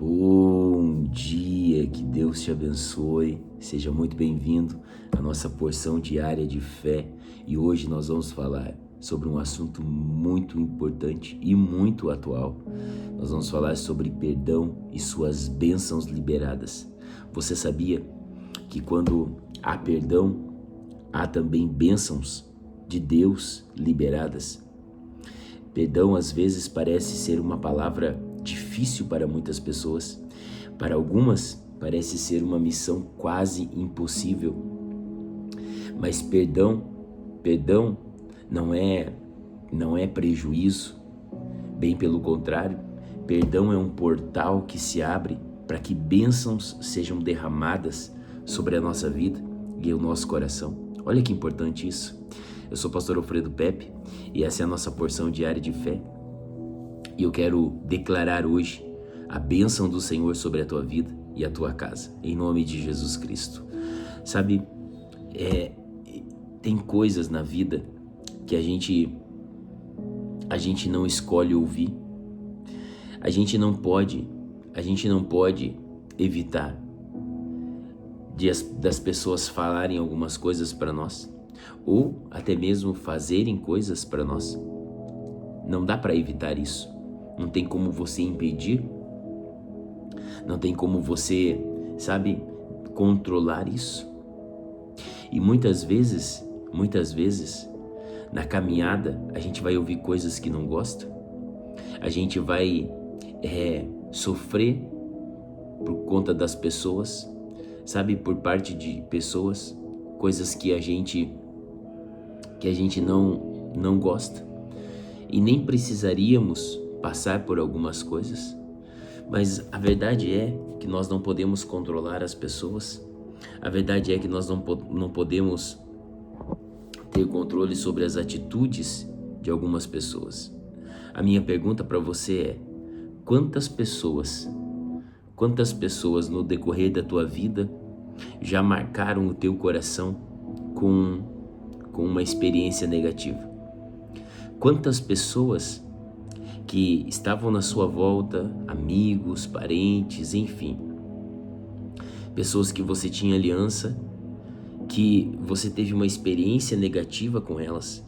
Bom dia, que Deus te abençoe, seja muito bem-vindo à nossa porção diária de fé e hoje nós vamos falar sobre um assunto muito importante e muito atual. Nós vamos falar sobre perdão e suas bênçãos liberadas. Você sabia que quando há perdão, há também bênçãos de Deus liberadas? Perdão às vezes parece ser uma palavra difícil para muitas pessoas. Para algumas, parece ser uma missão quase impossível. Mas perdão não é prejuízo. Bem pelo contrário, perdão é um portal que se abre para que bênçãos sejam derramadas sobre a nossa vida e o nosso coração. Olha que importante isso. Eu sou o pastor Alfredo Pepe e essa é a nossa porção diária de fé. E eu quero declarar hoje a bênção do Senhor sobre a tua vida e a tua casa, em nome de Jesus Cristo. Sabe, tem coisas na vida que a gente não escolhe ouvir. A gente não pode evitar das pessoas falarem algumas coisas para nós, ou até mesmo fazerem coisas para nós. Não dá para evitar isso. Não tem como você impedir. Não tem como você, controlar isso. E muitas vezes, na caminhada, a gente vai ouvir coisas que não gosta. A gente vai sofrer por conta das pessoas, por parte de pessoas, coisas que a gente não gosta. E nem precisaríamos passar por algumas coisas, mas a verdade é que nós não podemos controlar as pessoas. A verdade é que nós não podemos ter controle sobre as atitudes de algumas pessoas. A minha pergunta para você é: quantas pessoas no decorrer da tua vida já marcaram o teu coração com uma experiência negativa? Quantas pessoas que estavam na sua volta, amigos, parentes, enfim, pessoas que você tinha aliança, que você teve uma experiência negativa com elas,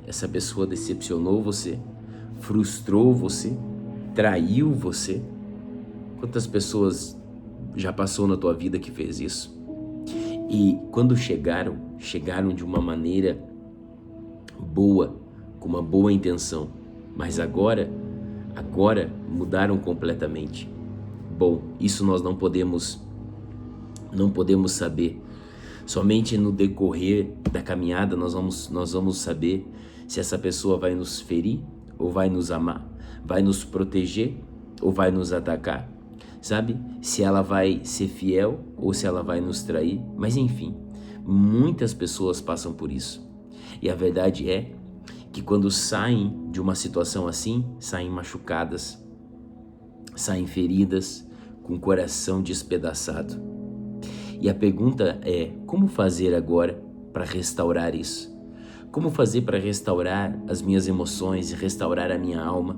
Essa pessoa decepcionou você, frustrou você, traiu você. Quantas pessoas já passou na tua vida que fez isso? E quando chegaram de uma maneira boa, com uma boa intenção, mas agora mudaram completamente. Bom, isso nós não podemos saber. Somente no decorrer da caminhada nós vamos saber se essa pessoa vai nos ferir ou vai nos amar, vai nos proteger ou vai nos atacar, se ela vai ser fiel ou se ela vai nos trair. Mas enfim, muitas pessoas passam por isso. E a verdade é que quando saem de uma situação assim, saem machucadas, saem feridas, com o coração despedaçado. E a pergunta é: como fazer agora para restaurar isso? Como fazer para restaurar as minhas emoções e restaurar a minha alma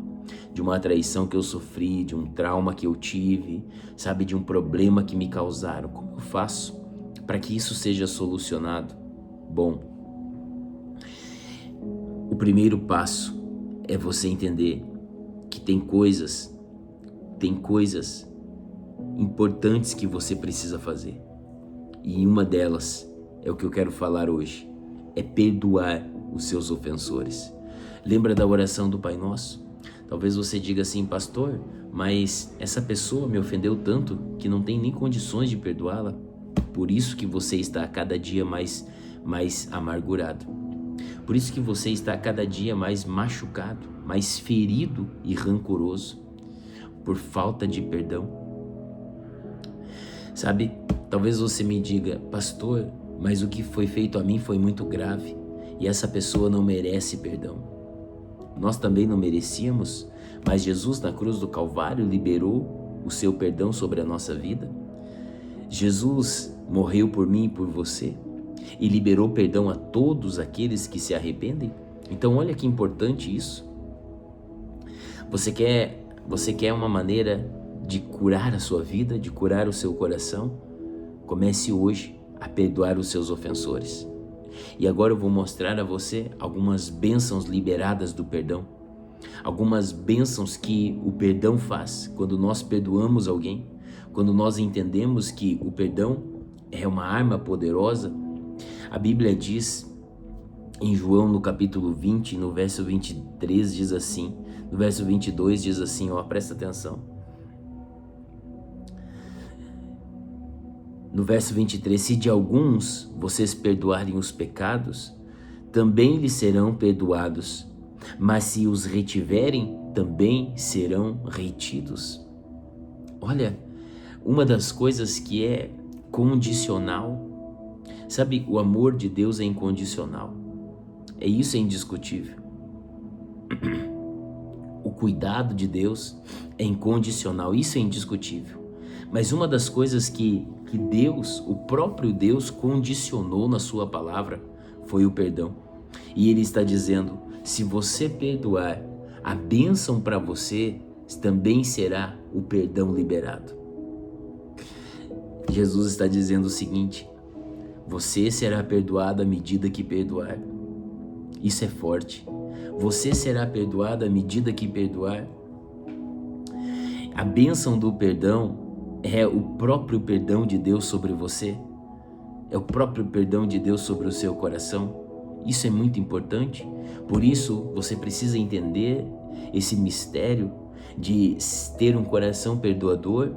de uma traição que eu sofri, de um trauma que eu tive, de um problema que me causaram? Como eu faço para que isso seja solucionado? Bom, o primeiro passo é você entender que tem coisas importantes que você precisa fazer. E uma delas é o que eu quero falar hoje, é perdoar os seus ofensores. Lembra da oração do Pai Nosso? Talvez você diga assim: pastor, mas essa pessoa me ofendeu tanto que não tem nem condições de perdoá-la. Por isso que você está a cada dia mais amargurado. Por isso que você está a cada dia mais machucado, mais ferido e rancoroso, por falta de perdão. Talvez você me diga: pastor, mas o que foi feito a mim foi muito grave e essa pessoa não merece perdão. Nós também não merecíamos, mas Jesus na cruz do Calvário liberou o seu perdão sobre a nossa vida. Jesus morreu por mim e por você e liberou perdão a todos aqueles que se arrependem. Então olha que importante isso. Você quer uma maneira de curar a sua vida, de curar o seu coração, comece hoje a perdoar os seus ofensores. E agora eu vou mostrar a você algumas bênçãos liberadas do perdão, algumas bênçãos que o perdão faz quando nós perdoamos alguém, quando nós entendemos que o perdão é uma arma poderosa. A Bíblia diz em João, no capítulo 20, no verso 23, diz assim, no verso 22 diz assim, presta atenção. No verso 23, se de alguns vocês perdoarem os pecados, também lhes serão perdoados, mas se os retiverem, também serão retidos. Olha, uma das coisas que é condicional, sabe, o amor de Deus é incondicional, isso é indiscutível. O cuidado de Deus é incondicional, isso é indiscutível. Mas uma das coisas que Deus, o próprio Deus, condicionou na sua palavra foi o perdão. E Ele está dizendo, se você perdoar, a bênção para você também será o perdão liberado. Jesus está dizendo o seguinte, você será perdoado à medida que perdoar. Isso é forte. Você será perdoado à medida que perdoar. A bênção do perdão é o próprio perdão de Deus sobre você. É o próprio perdão de Deus sobre o seu coração. Isso é muito importante. Por isso, você precisa entender esse mistério de ter um coração perdoador,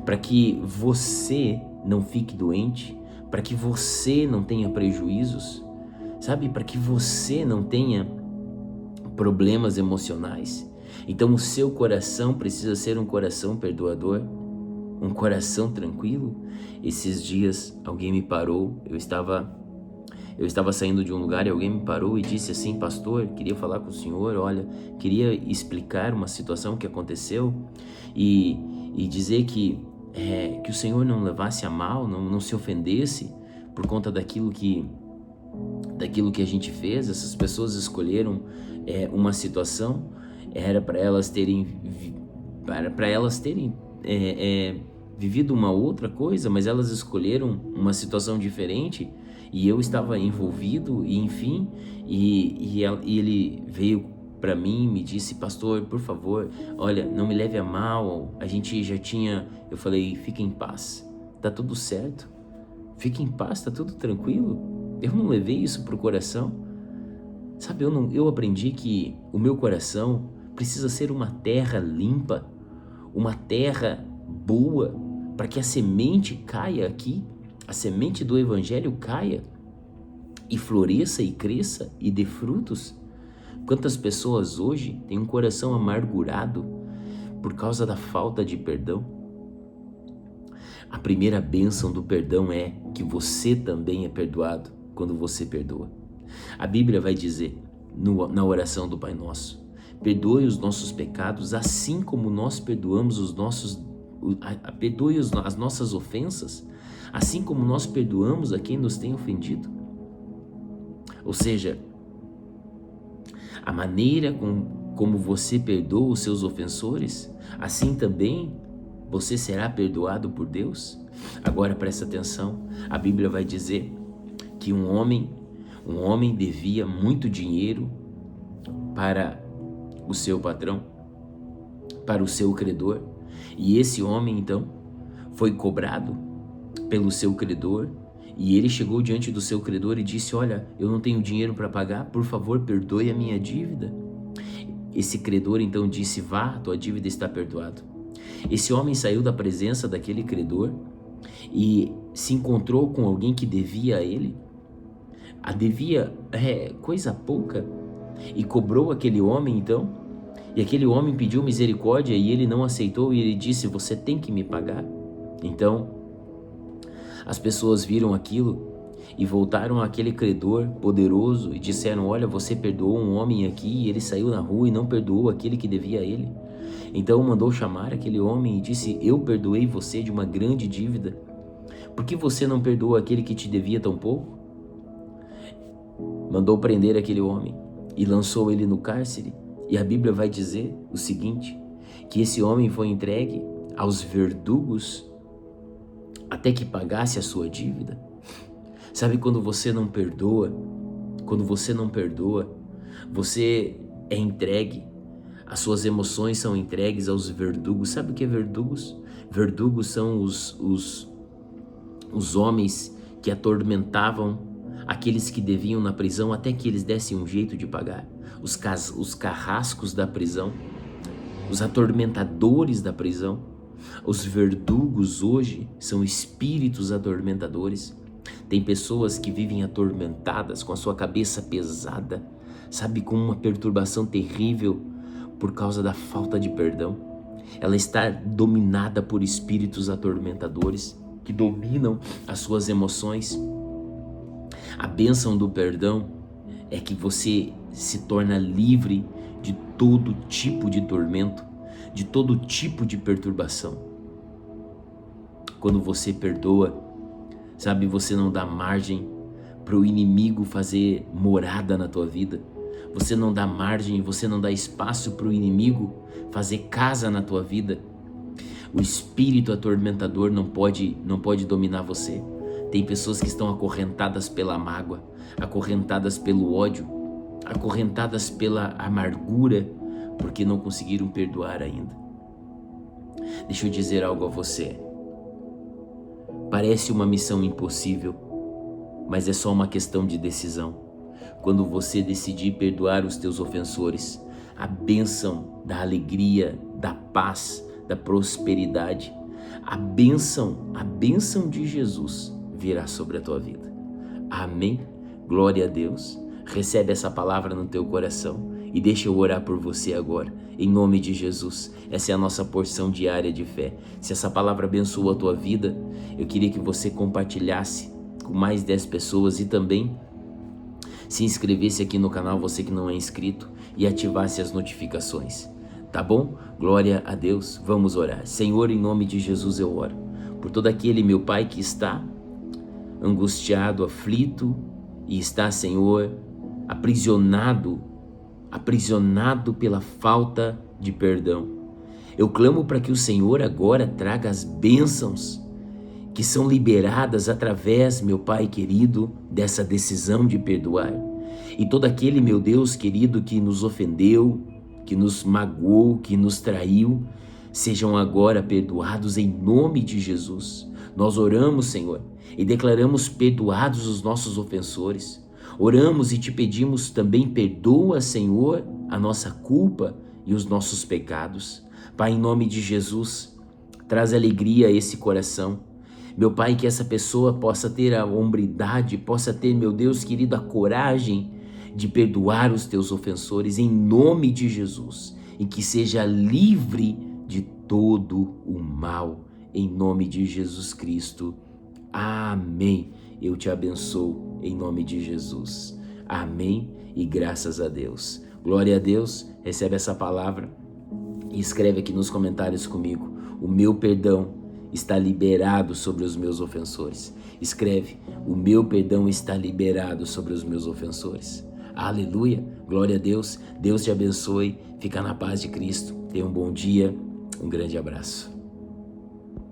para que você não fique doente, para que você não tenha prejuízos, sabe? Para que você não tenha problemas emocionais. Então o seu coração precisa ser um coração perdoador, um coração tranquilo. Esses dias alguém me parou, eu estava saindo de um lugar e alguém me parou e disse assim, pastor, queria falar com o senhor, olha, queria explicar uma situação que aconteceu e dizer que o senhor não levasse a mal, não se ofendesse por conta daquilo que a gente fez. Essas pessoas escolheram uma situação, era para elas terem vivido uma outra coisa, mas elas escolheram uma situação diferente e eu estava envolvido, e enfim, e ele veio para mim e me disse, pastor, por favor, olha, não me leve a mal, a gente já tinha, eu falei, fica em paz, tá tudo certo, fica em paz, tá tudo tranquilo. Eu não levei isso pro coração, sabe, eu aprendi que o meu coração precisa ser uma terra limpa, uma terra boa, para que a semente caia aqui, a semente do evangelho caia e floresça e cresça e dê frutos. Quantas pessoas hoje têm um coração amargurado por causa da falta de perdão? A primeira bênção do perdão é que você também é perdoado quando você perdoa. A Bíblia vai dizer na oração do Pai Nosso, perdoe os nossos pecados assim como nós perdoamos perdoe as nossas ofensas, assim como nós perdoamos a quem nos tem ofendido. Ou seja, a maneira como você perdoa os seus ofensores, assim também você será perdoado por Deus. Agora presta atenção, a Bíblia vai dizer que um homem devia muito dinheiro para o seu patrão, para o seu credor, e esse homem então foi cobrado pelo seu credor, e ele chegou diante do seu credor e disse, olha, eu não tenho dinheiro para pagar, por favor, perdoe a minha dívida. Esse credor então disse, vá, tua dívida está perdoada. Esse homem saiu da presença daquele credor e se encontrou com alguém que devia a ele, devia coisa pouca, e cobrou aquele homem então, e aquele homem pediu misericórdia e ele não aceitou, e ele disse, você tem que me pagar. Então as pessoas viram aquilo e voltaram àquele credor poderoso e disseram, olha, você perdoou um homem aqui e ele saiu na rua e não perdoou aquele que devia a ele. Então mandou chamar aquele homem e disse, eu perdoei você de uma grande dívida, por que você não perdoou aquele que te devia tão pouco? Mandou prender aquele homem e lançou ele no cárcere. E a Bíblia vai dizer o seguinte, que esse homem foi entregue aos verdugos até que pagasse a sua dívida? Sabe, quando você não perdoa, você é entregue, as suas emoções são entregues aos verdugos. Sabe o que é verdugos? Verdugos são os homens que atormentavam aqueles que deviam na prisão até que eles dessem um jeito de pagar. Os carrascos da prisão, os atormentadores da prisão. Os verdugos hoje são espíritos atormentadores. Tem pessoas que vivem atormentadas, com a sua cabeça pesada, sabe, com uma perturbação terrível por causa da falta de perdão. Ela está dominada por espíritos atormentadores que dominam as suas emoções. A bênção do perdão é que você se torna livre de todo tipo de tormento, de todo tipo de perturbação. Quando você perdoa, sabe, você não dá margem para o inimigo fazer morada na tua vida. Você não dá margem, você não dá espaço para o inimigo fazer casa na tua vida. O espírito atormentador não pode dominar você. Tem pessoas que estão acorrentadas pela mágoa, acorrentadas pelo ódio, acorrentadas pela amargura, porque não conseguiram perdoar ainda. Deixa eu dizer algo a você. Parece uma missão impossível, mas é só uma questão de decisão. Quando você decidir perdoar os teus ofensores, a bênção da alegria, da paz, da prosperidade, a bênção de Jesus virá sobre a tua vida. Amém? Glória a Deus. Recebe essa palavra no teu coração e deixa eu orar por você agora, em nome de Jesus. Essa é a nossa porção diária de fé. Se essa palavra abençoou a tua vida, eu queria que você compartilhasse com mais 10 pessoas e também se inscrevesse aqui no canal, você que não é inscrito, e ativasse as notificações. Tá bom? Glória a Deus. Vamos orar. Senhor, em nome de Jesus eu oro por todo aquele, meu Pai, que está angustiado, aflito e está, Senhor, aprisionado pela falta de perdão. Eu clamo para que o Senhor agora traga as bênçãos que são liberadas através, meu Pai querido, dessa decisão de perdoar. E todo aquele, meu Deus querido, que nos ofendeu, que nos magoou, que nos traiu, sejam agora perdoados em nome de Jesus. Nós oramos, Senhor, e declaramos perdoados os nossos ofensores. Oramos e te pedimos também, perdoa, Senhor, a nossa culpa e os nossos pecados. Pai, em nome de Jesus, traz alegria a esse coração. Meu Pai, que essa pessoa possa ter a hombridade, possa ter, meu Deus querido, a coragem de perdoar os teus ofensores em nome de Jesus e que seja livre de todo o mal em nome de Jesus Cristo. Amém. Eu te abençoo em nome de Jesus. Amém e graças a Deus. Glória a Deus. Recebe essa palavra e escreve aqui nos comentários comigo: o meu perdão está liberado sobre os meus ofensores. Escreve: o meu perdão está liberado sobre os meus ofensores. Aleluia, glória a Deus. Deus te abençoe. Fica na paz de Cristo. Tenha um bom dia. Um grande abraço.